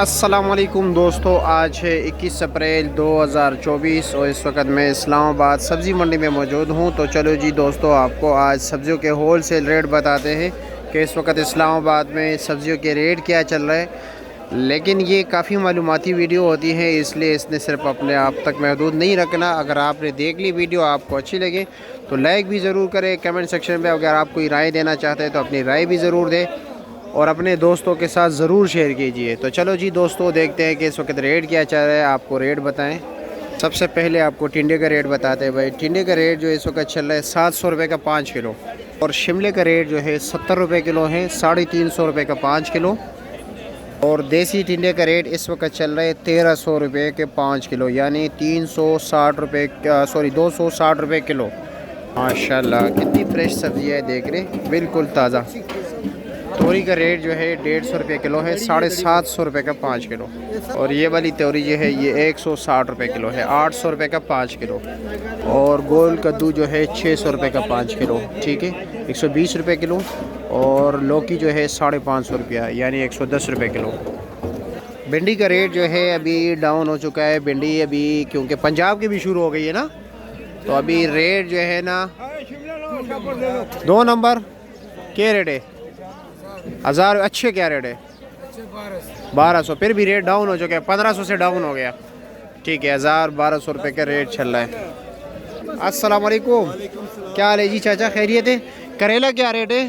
अस्सलामुअलैकुम दोस्तों, आज है 21 अप्रैल 2024 और इस वक्त मैं इस्लामाबाद सब्ज़ी मंडी में मौजूद हूँ। तो चलो जी दोस्तों, आपको आज सब्ज़ियों के होल सेल रेट बताते हैं कि इस वक्त इस्लामाबाद में सब्ज़ियों के रेट क्या चल रहे हैं। लेकिन ये काफ़ी मालूमाती वीडियो होती है, इसलिए इसने सिर्फ अपने आप तक महदूद नहीं रखना। अगर आपने देख ली वीडियो, आपको अच्छी लगे तो लाइक भी ज़रूर करें। कमेंट सेक्शन में अगर आप कोई राय देना चाहते हैं तो अपनी राय भी ज़रूर दें और अपने दोस्तों के साथ ज़रूर शेयर कीजिए। तो चलो जी दोस्तों, देखते हैं कि इस वक्त रेट क्या चल रहा है। आपको रेट बताएं। सबसे पहले आपको टिंडे का रेट बताते हैं। भाई टिंडे का रेट जो इस वक्त चल रहा है 700 रुपये का 5 किलो, और शिमले का रेट जो है 70 रुपये किलो है, 350 रुपये का 5 किलो। और देसी टिंडे का रेट इस वक्त चल रहा है 1300 रुपये के 5 किलो, यानी 360 रुपये 260 रुपये किलो। माशाल्लाह कितनी फ्रेश सब्ज़ी है, देख रहे बिल्कुल ताज़ा। तोरी का रेट जो है 150 रुपये किलो है, 750 रुपये का 5 किलो। और ये वाली तोरी जो है ये 160 रुपये किलो है, 800 रुपये का 5 किलो। और गोल कद्दू जो है 600 रुपये का 5 किलो, ठीक है, 120 रुपये किलो। और लौकी जो है 550 रुपया, यानी 110 रुपये किलो। भिंडी का रेट जो है अभी डाउन हो चुका है। भिंडी अभी क्योंकि पंजाब की भी शुरू हो गई है ना, तो अभी रेट जो है ना 2 नंबर क्या रेट है 1000 अच्छे क्या रेट है 1200, फिर भी रेट डाउन हो चुका है, 1500 से डाउन हो गया, ठीक है। 1000-1200 रुपये का रेट चल रहा है। अस्सलाम वालेकुम, क्या हाल है जी चाचा, खैरियत है? करेला क्या रेट है?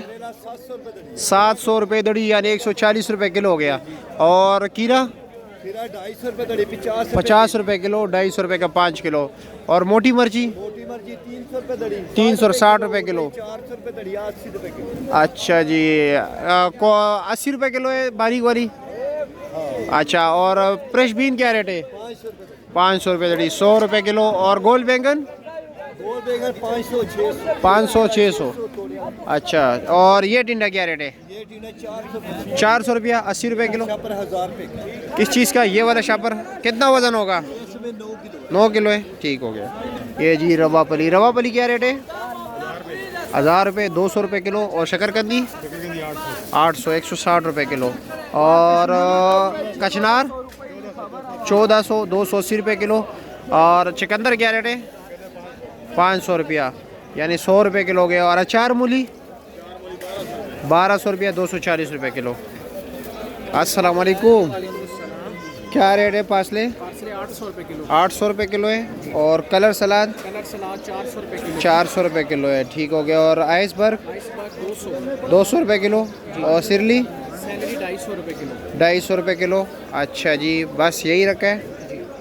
700 रुपये दड़ी, यानी 140 रुपये किलो हो गया। और कीरा 250 रुपये दड़ी, 50 रुपये किलो, 250 रुपये का 5 किलो। और मोटी मिर्ची 300 रुपये दड़ी, 360 रुपये किलो। 400 रुपये दड़ी, 80 रुपये किलो। अच्छा जी, 80 रुपये किलो है बारीक वाली। अच्छा, और फ्रेश बीन क्या रेट है? 500 रुपये दड़ी, 100 रुपये किलो। और गोल बैंगन 500-600। अच्छा, और ये टिंडा क्या रेट है? ये टीना 400 रुपया, 80 रुपये किलो। 1000 रुपये। किस चीज़ का ये वाला शापर? कितना वज़न होगा? 9 किलो है, ठीक हो गया। ये जी रवापली क्या रेट है? 1000 रुपये, 200 रुपये किलो। और शकरकंदी 800, 160 रुपये किलो। और कचनार 1400, 280 रुपये किलो। और चुकंदर क्या रेट है? 500 रुपया, यानी 100 रुपये किलो हो गया। और अचार मूली 1200 रुपया, 240 रुपये किलो। अस्सलाम वालेकुम, क्या रेट है पासले? 800 रुपये किलो। 800 रुपये किलो है। और कलर सलाद 400 रुपये किलो। 400 रुपये किलो है, ठीक हो गया। और आइसबर्ग 200 रुपये किलो। और सिरली 250 रुपये किलो। 250 रुपये किलो। अच्छा जी, बस यही रखा है,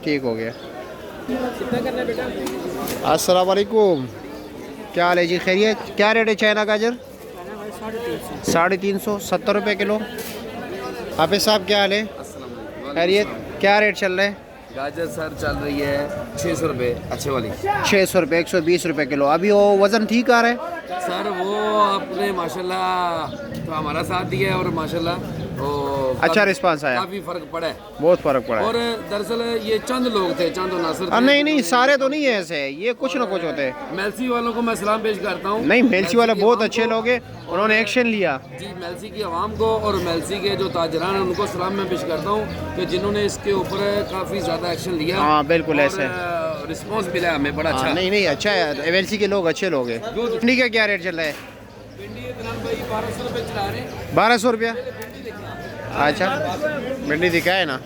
ठीक हो गया। कितना करना है बेटा? अस्सलाम वालेकुम, क्या हाल है जी, खैरियत? क्या रेट है चाइना गाजर? 350, 70 रुपये किलो। हाफिज़ साहब क्या हाल है, खैरियत? क्या रेट चल रहा है? गाजर सर चल रही है 600 रुपये, अच्छे वाली 600 रुपये, 120 रुपये किलो। अभी वो वज़न ठीक आ रहा है सर, वो आपने माशाल्लाह तो हमारा साथ दिया है और माशाल्लाह वो अच्छा रिस्पांस आया, काफ़ी फ़र्क पड़ा है, बहुत फ़र्क पड़ा है। और दरअसल ये चंद लोग थे, चंद और नासिर थे। नहीं, सारे तो नहीं है ऐसे, ये कुछ ना कुछ होते हैं। मेलसी वालों को मैं सलाम पेश करता हूँ। नहीं, मेलसी वाले बहुत अच्छे लोग हैं, उन्होंने एक्शन लिया जी। मेलसी की आवाम को और मेलसी के जो ताजरान हैं उनको सलाम मैं पेश करता हूँ कि जिन्होंने इसके ऊपर काफ़ी ज़्यादा एक्शन लिया। हाँ बिल्कुल ऐसे रिस्पॉन्स मिला हमें बड़ा अच्छा। नहीं अच्छा है, एमएलसी के लोग अच्छे लोग हैं। भिंडी का क्या रेट चल रहा है? भिंडी इतना भाई 1200 रुपये चला रहे हैं। 1200 रुपया। अच्छा, भिंडी दिखाए ना,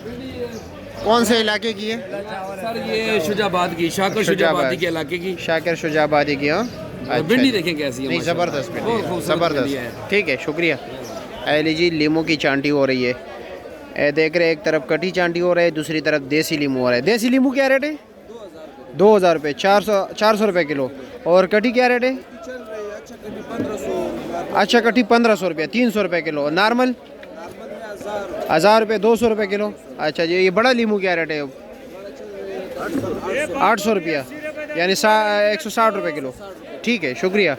कौन से इलाके की है सर? ये शुजाबाद की, शाकर शुजाबादी के इलाके की, शाकर शुजाबादी की। हाँ, भिंडी देखें कैसी है, नहीं ज़बरदस्त बहुत भिंडी, खूबसूरत ज़बरदस्त, भिंडी है। ठीक है, शुक्रिया। अली जी लीमू की चांटी हो रही है, ए देख रहे, एक तरफ कटी चांटी हो रहा है, दूसरी तरफ देसी लीमू हो रहा है। देसी लीमू क्या रेट है? 2000 रुपये, 400 रुपये किलो। और कटी क्या रेट है? अच्छा कटी 1500 रुपये, 300 रुपये किलो। नॉर्मल 1000 रुपये, 200 रुपये किलो। अच्छा जी, ये बड़ा लीमू क्या रेट है? 800 रुपया, यानी 160 रुपये किलो, ठीक है, शुक्रिया।